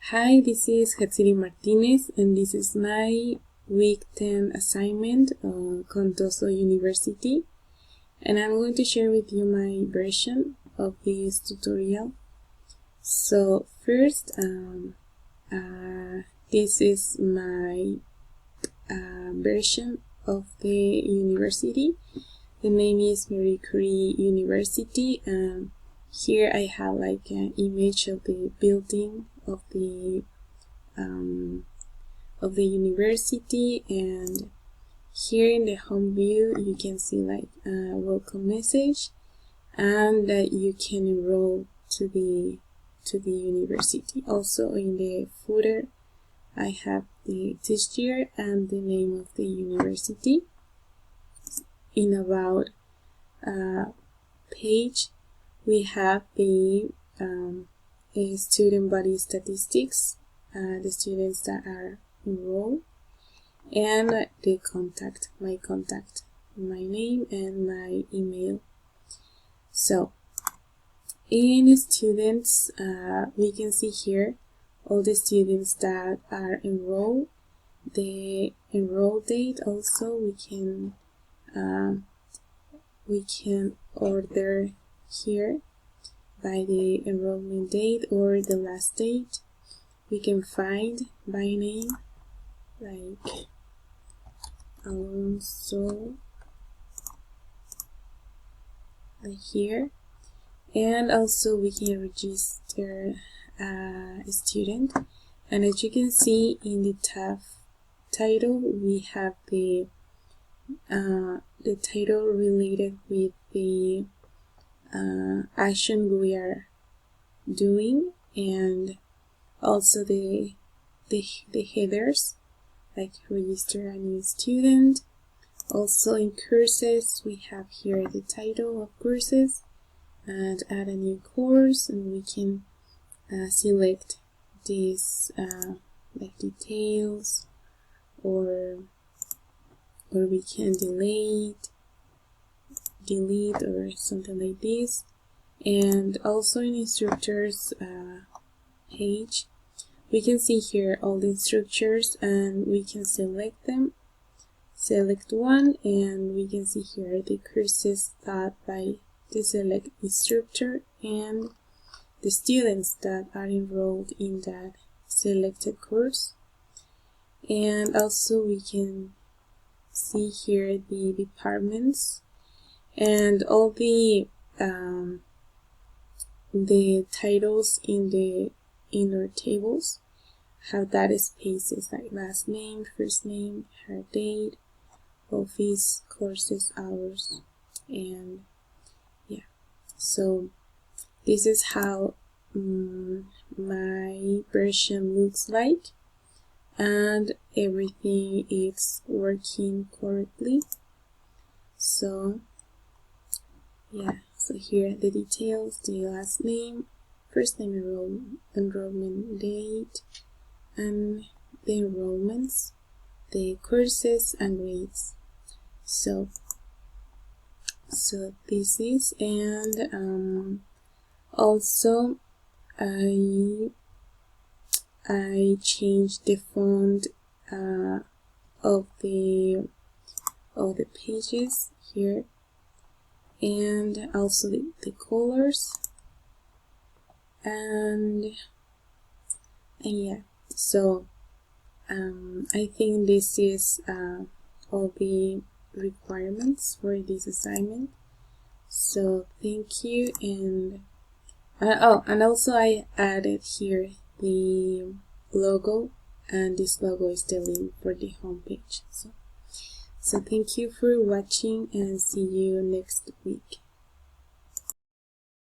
Hi, this is Hatsiri Martinez, and this is my week 10 assignment on Contoso University, and I'm going to share with you my version of this tutorial. So first, this is my version of the university. The name is Marie Curie University, and here I have like an image of the building of the university, and here in the home view you can see like a welcome message and that you can enroll to the university. Also in the footer I have the text year and the name of the university. In about page we have the student body statistics, the students that are enrolled, and the contact, my name and my email. So in students, we can see here all the students that are enrolled, the enroll date. Also we can order here by the enrollment date or the last date. We can find by name like Alonso here, and also we can register a student. And as you can see in the tab title, we have the title related with the action we are doing, and also the headers like register a new student. Also in courses we have here the title of courses and add a new course, and we can select these like details, or we can delete or something like this. And also in instructors page we can see here all the instructors, and we can select them, select one, and we can see here the courses taught by the select instructor and the students that are enrolled in that selected course. And also we can see here the departments and all the titles in the inner tables have that spaces like last name, first name, her date, office, courses, hours, and yeah. So this is how my version looks like, and everything is working correctly. So yeah, so here the details, the last name, first name, enrollment date, and the enrollments, the courses and grades. So this is, and also I changed the font of the pages here, and also the colors, and yeah. So I think this is all the requirements for this assignment. So thank you, and and also I added here the logo, and this logo is the link for the homepage. So thank you for watching, and see you next week.